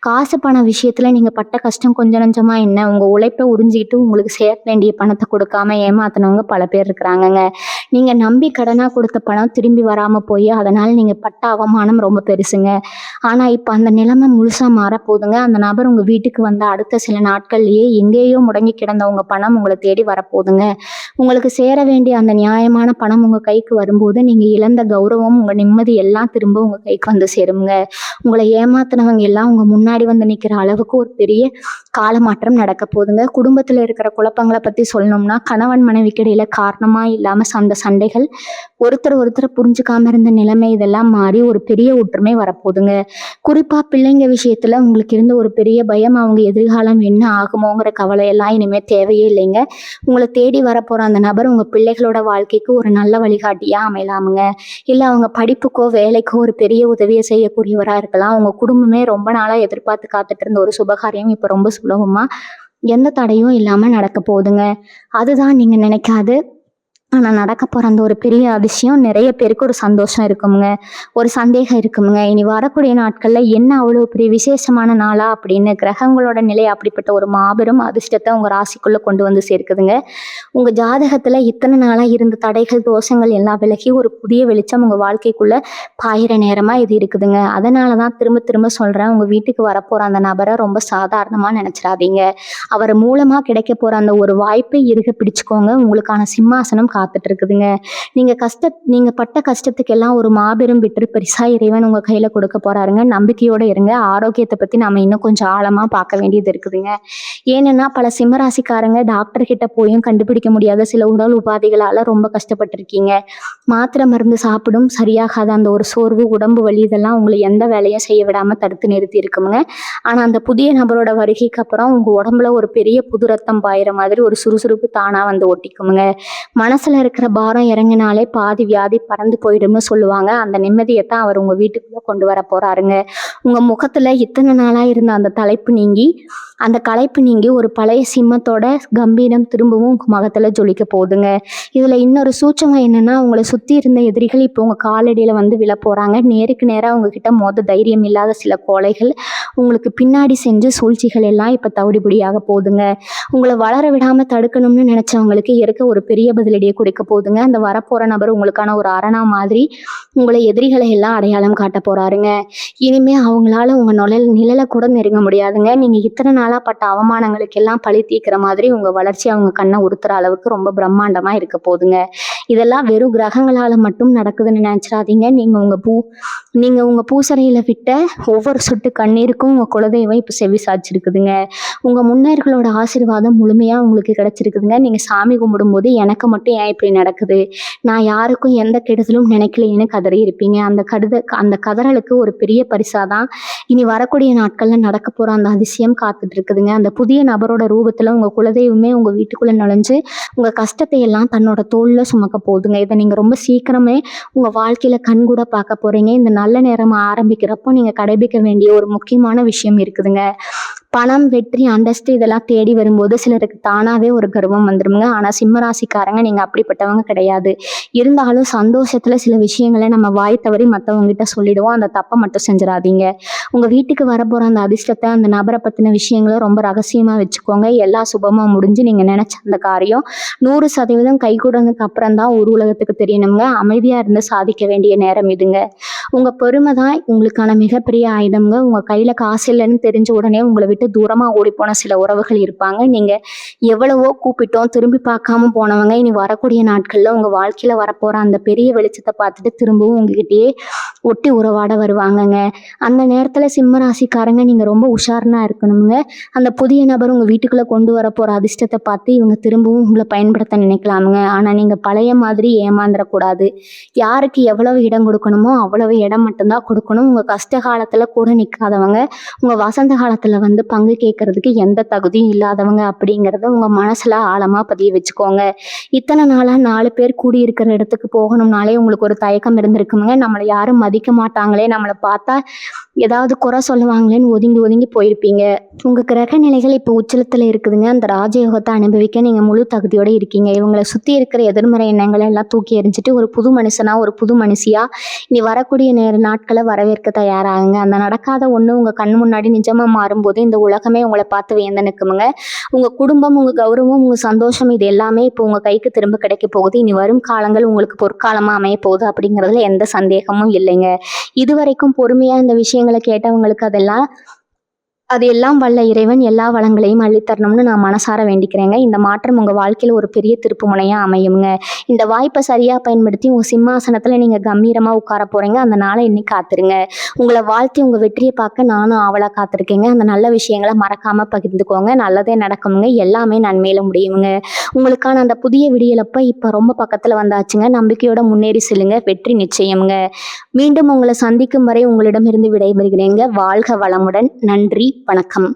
காசு பண விஷயத்தில் நீங்கள் பட்ட கஷ்டம் கொஞ்சம் நஞ்சமாக என்ன, உங்கள் உழைப்பை உறிஞ்சிக்கிட்டு உங்களுக்கு சேர வேண்டிய பணத்தை கொடுக்காம ஏமாத்தினவங்க பல பேர் இருக்கிறாங்கங்க. நீங்கள் நம்பி கடனாக கொடுத்த பணம் திரும்பி வராமல் போய் அதனால் நீங்கள் பட்ட அவமானம் ரொம்ப பெருசுங்க. ஆனால் இப்போ அந்த நிலைமை முழுசாக மாறப்போகுதுங்க. அந்த நபர் உங்கள் வீட்டுக்கு வந்த அடுத்த சில நாட்கள்லேயே எங்கேயோ முடங்கி கிடந்த உங்கள் பணம் உங்களை தேடி வரப்போகுதுங்க. உங்களுக்கு சேர வேண்டிய அந்த நியாயமான பணம் உங்கள் கைக்கு வரும்போது நீங்கள் இழந்த கௌரவம், உங்கள் நிம்மதி எல்லாம் திரும்ப உங்கள் கைக்கு வந்து சேருங்க. உங்களை ஏமாத்தினவங்க எல்லாம் உங்கள் முன்னாடி வந்து நிற்கிற அளவுக்கு ஒரு பெரிய காலமாற்றம் நடக்க போகுதுங்க. குடும்பத்தில் இருக்கிற குழப்பங்களை பற்றி சொல்லணும்னா, கணவன் மனைவிக்கு இடையில காரணமாக இல்லாமல் சண்டைகள், ஒருத்தர் புரிஞ்சுக்காம இருந்த நிலைமை, இதெல்லாம் மாறி ஒரு பெரிய ஒற்றுமை வரப்போகுதுங்க. குறிப்பாக பிள்ளைங்க விஷயத்தில் உங்களுக்கு இருந்த ஒரு பெரிய பயம், அவங்க எதிர்காலம் என்ன ஆகுமோங்கிற கவலையெல்லாம் இனிமேல் தேவையே இல்லைங்க. உங்களை தேடி வரப்போகிற அந்த நபர் உங்கள் பிள்ளைகளோட வாழ்க்கைக்கு ஒரு நல்ல வழிகாட்டியாக அமையலாமுங்க. இல்லை அவங்க படிப்புக்கோ வேலைக்கோ ஒரு பெரிய உதவியை செய்யக்கூடியவராக இருக்கலாம். உங்கள் குடும்பமே ரொம்ப நாளாக எதிர்பார்த்து காத்துட்டு இருந்த ஒரு சுபகாரியம் இப்போ ரொம்ப சுலபமாக எந்த தடையும் இல்லாமல் நடக்க போகுதுங்க. அதுதான் நீங்கள் நினைக்காது ஆனால் நடக்க போகிற அந்த ஒரு பெரிய அதிசயம் நிறைய பேருக்கு ஒரு சந்தோஷம் இருக்குமுங்க, ஒரு சந்தேகம் இருக்குமுங்க. இனி வரக்கூடிய நாட்களில் என்ன அவ்வளோ பெரிய விசேஷமான நாளா அப்படின்னு கிரகங்களோட நிலை அப்படிப்பட்ட ஒரு மாபெரும் அதிர்ஷ்டத்தை உங்கள் ராசிக்குள்ளே கொண்டு வந்து சேர்க்குதுங்க. உங்கள் ஜாதகத்தில் இத்தனை நாளாக இருந்த தடைகள் தோஷங்கள் எல்லாம் விலகி ஒரு புதிய வெளிச்சம் உங்கள் வாழ்க்கைக்குள்ளே பாயிற நேரமாக இது இருக்குதுங்க. அதனால தான் திரும்ப திரும்ப சொல்கிறேன், உங்கள் வீட்டுக்கு வரப்போகிற அந்த நபரை ரொம்ப சாதாரணமாக நினச்சிடாதீங்க. அவர் மூலமாக கிடைக்க போகிற அந்த ஒரு வாய்ப்பை இருக பிடிச்சிக்கோங்க. உங்களுக்கான சிம்மாசனம் காத்துட்டு இருக்குதுங்க. நீங்க பட்ட கஷ்டத்துக்கெல்லாம் ஒரு மாபெரும் வெற்றி பரிசா இறைவன் உங்க கையில கொடுக்க போறாருங்க. நம்பிக்கையோட இருங்க. ஆரோக்கியத்தை பத்தி நம்ம இன்னும் கொஞ்சம் ஆழமா பார்க்க வேண்டியது இருக்குதுங்க. ஏன்னா பல சிம்மராசிக்காரங்க டாக்டர் கிட்ட போயும் கண்டுபிடிக்க முடியாத சில உடல் உபாதைகளால ரொம்ப கஷ்டப்பட்டிருக்கீங்க. மாத்திரை மருந்து சாப்பிடும் சரியாகாத அந்த ஒரு சோர்வு, உடம்பு வலி இதெல்லாம் உங்களை எந்த வேலையும் செய்ய விடாம தடுத்து நிறுத்தி இருக்குமுங்க. ஆனா அந்த புதிய நபரோட வருகைக்கு அப்புறம் உங்க உடம்புல ஒரு பெரிய புது ரத்தம் பாயிற மாதிரி ஒரு சுறுசுறுப்பு தானா வந்து ஒட்டிக்குமுங்க. மனசுல இருக்கிற பாரம் இறங்கினாலே பாதி வியாதி பறந்து போயிடும்னு சொல்லுவாங்க. அந்த நிம்மதியைத்தான் அவர் உங்க வீட்டுக்குள்ள கொண்டு வர போறாருங்க. உங்க முகத்துல இத்தனை நாளா இருந்த அந்த களைப்பு நீங்கி ஒரு பழைய சிம்மத்தோட கம்பீரம் திரும்பவும் உங்க முகத்துல ஜொலிக்க போகுதுங்க. இதுல இன்னொரு சூட்சமம் என்னன்னா, உங்களை சுத்தி இருந்த எதிரிகள் இப்போ உங்க காலடியில வந்து விழ போறாங்க. நேருக்கு நேரா உங்ககிட்ட மோத தைரியம் இல்லாத சில கோழைகள் உங்களுக்கு பின்னாடி செஞ்சு சூழ்ச்சிகள் எல்லாம் இப்ப தவிடுபடியாக போகுதுங்க. உங்களை வளர விடாம தடுக்கணும்னு நினைச்சவங்களுக்கு இருக்க ஒரு பெரிய பதிலடியை கொடுக்க போகுதுங்க. அந்த வரப்போற நபர் உங்களுக்கான ஒரு அரணா மாதிரி உங்களை எதிரிகளை எல்லாம் அடையாளம் காட்ட போறாருங்க. இனிமே அவங்களால உங்க நிழலை கூட நெருங்க முடியாதுங்க. நீங்க இத்தனை நாளா பட்ட அவமானங்களுக்கு எல்லாம் பழி தீர்க்கிற மாதிரி உங்க வளர்ச்சி அவங்க கண்ணை உறுத்துற அளவுக்கு ரொம்ப பிரம்மாண்டமா இருக்க போகுதுங்க. இதெல்லாம் வெறும் கிரகங்களால மட்டும் நடக்குதுன்னு நினைச்சிடாதீங்க. நீங்க உங்க பூசறையில விட்ட ஒவ்வொரு சொட்டு கண்ணீருக்கும் உங்க குலதெய்வம் இப்ப செவி சாய்ச்சிருக்குதுங்க. உங்க முன்னோர்களோட ஆசீர்வாதம் முழுமையா உங்களுக்கு கிடைச்சிருக்குதுங்க. நீங்க சாமி கும்பிடும்போது எனக்கு மட்டும் ஏன் இப்படி நடக்குது, நான் யாருக்கும் எந்த கெடுதலும் நினைக்கலையேன்னு கதறி இருப்பீங்க. அந்த கதறலுக்கு ஒரு பெரிய பரிசாதான் இனி வரக்கூடிய நாட்கள்ல நடக்க போற அந்த அதிசயம் காத்துட்டு இருக்குதுங்க. அந்த புதிய நபரோட ரூபத்துல உங்க குலதெய்வமே உங்க வீட்டுக்குள்ள நுழைஞ்சு உங்க கஷ்டத்தை எல்லாம் தன்னோட தோல்ல சுமக்க போகுதுங்க. இதை நீங்க ரொம்ப சீக்கிரமே உங்க வாழ்க்கையில கண்கூட பார்க்க போறீங்க. இந்த நல்ல நேரம் ஆரம்பிக்கிறப்போ நீங்க கடைபிடிக்க வேண்டிய ஒரு முக்கியமான விஷயம் இருக்குதுங்க. பணம், வெற்றி, அந்தஸ்து இதெல்லாம் தேடி வரும்போது சிலருக்கு தானாவே ஒரு கர்வம் வந்துருங்க. ஆனா சிம்மராசிக்காரங்க நீங்க அப்படிப்பட்டவங்க கிடையாது. இருந்தாலும் சந்தோஷத்துல சில விஷயங்களை நம்ம வாய் தவறி மற்றவங்க கிட்ட சொல்லிடுவோம். அந்த தப்பை மட்டும் செஞ்சிடாதீங்க. உங்க வீட்டுக்கு வரப்போற அந்த அதிர்ஷ்டத்தை, அந்த நபரை பத்தின விஷயங்களை ரொம்ப ரகசியமா வச்சுக்கோங்க. எல்லா சுபமா முடிஞ்சு நீங்க நினைச்ச அந்த காரியம் 100% கைகூடதுக்கு அப்புறம் தான் ஒரு உலகத்துக்கு தெரியணுங்க. அமைதியா இருந்து சாதிக்க வேண்டிய நேரம் இதுங்க. உங்க பொறுமை தான் உங்களுக்கான மிகப்பெரிய ஆயுதம்ங்க. உங்க கையில காசு இல்லைன்னு தெரிஞ்ச உடனே உங்களை விட்டு தூரமா ஓடி போன சில உறவுகள் இருப்பாங்க. நீங்க எவ்வளவோ கூப்பிட்டோம் திரும்பி பார்க்காம போனவங்க இனி வரக்கூடிய நாட்கள்ல உங்க வாழ்க்கையில வரப்போற அந்த பெரிய வெளிச்சத்தை பார்த்துட்டு திரும்பவும் உங்ககிட்டயே ஒட்டி உறவாட வருவாங்கங்க. அந்த நேரத்துல சிம்ம ராசிக்காரங்க நீங்க ரொம்ப உஷாரனா இருக்கணுங்க. அந்த புதிய நபர் உங்க வீட்டுக்குள்ள கொண்டு வர போற அதிர்ஷ்டத்தை பார்த்து இவங்க திரும்பவும் உங்களை பயன்படுத்த நினைக்கலாமுங்க. ஆனா நீங்க பழைய மாதிரி ஏமாந்துடக்கூடாது. யாருக்கு எவ்வளவு இடம் கொடுக்கணுமோ அவ்வளவு இடம் மட்டும்தான் கொடுக்கணும். உங்க கஷ்ட காலத்துல கூட நிற்காதவங்க உங்க வசந்த காலத்துல வந்து பங்கு கேட்கறதுக்கு எந்த தகுதியும் இல்லாதவங்க அப்படிங்கிறத உங்க மனசுல ஆழமா பதிய வச்சுக்கோங்க. இத்தனை நாளா 4 பேர் கூடி இருக்கிற இடத்துக்கு போகணும்னாலே உங்களுக்கு ஒரு தயக்கம் இருந்திருக்குங்க. நம்மளை யாரும் மதிக்க மாட்டாங்களே, நம்மளை பார்த்தா ஏதாவது குறை சொல்லுவாங்களேன்னு ஒதுங்கி ஒதுங்கி போயிருப்பீங்க. உங்க கிரக நிலைகள் இப்போ உச்சலத்துல இருக்குதுங்க. அந்த ராஜயோகத்தை அனுபவிக்க நீங்க முழு தகுதியோட இருக்கீங்க. இவங்களை சுத்தி இருக்கிற எதிர்மறை எண்ணங்களை எல்லாம் தூக்கி எறிஞ்சிட்டு ஒரு புது மனுஷனா ஒரு புது மனுஷியா இனி வரக்கூடிய நாட்களை வரவேற்க தயாராகுங்க. அந்த நடக்காத ஒண்ணு உங்க கண் முன்னாடி நிஜமா மாறும்போது இந்த உலகமே உங்களை பார்த்து வியந்து நிற்குமுங்க. உங்க குடும்பம், உங்க கௌரவம், உங்க சந்தோஷம் இது எல்லாமே இப்போ உங்க கைக்கு திரும்ப கிடைக்க போகுது. இனி வரும் காலங்கள் உங்களுக்கு பொற்காலமா அமைய போகுது அப்படிங்கிறதுல எந்த சந்தேகமும் இல்லைங்க. இதுவரைக்கும் பொறுமையா இந்த விஷயங்களை கேட்டவங்களுக்கு அது எல்லாம் வல்ல இறைவன் எல்லா வளங்களையும் அள்ளித்தரணும்னு நான் மனசார வேண்டிக்கிறேங்க. இந்த மாற்றம் உங்க வாழ்க்கையில ஒரு பெரிய திருப்பு முனையா அமையுங்க. இந்த வாய்ப்பை சரியா பயன்படுத்தி உங்க சிம்மாசனத்துல நீங்க கம்பீரமா உட்கார போறீங்க. அந்த நாளை எண்ணி காத்துருங்க. உங்களை வாழ்த்தி உங்க வெற்றியை பார்க்க நானும் ஆவலா காத்திருக்கேங்க. அந்த நல்ல விஷயங்களை மறக்காம பகிர்ந்துக்கோங்க. நல்லதே நடக்குமுங்க. எல்லாமே நன்மையில முடியுங்க. உங்களுக்கான அந்த புதிய விடியலப்ப இப்ப ரொம்ப பக்கத்துல வந்தாச்சுங்க. நம்பிக்கையோட முன்னேறி செல்லுங்க. வெற்றி நிச்சயம்ங்க. மீண்டும் உங்களை சந்திக்கும் வரை உங்களிடமிருந்து விடைபெறுகிறேங்க. வாழ்க வளமுடன். நன்றி. வணக்கம்.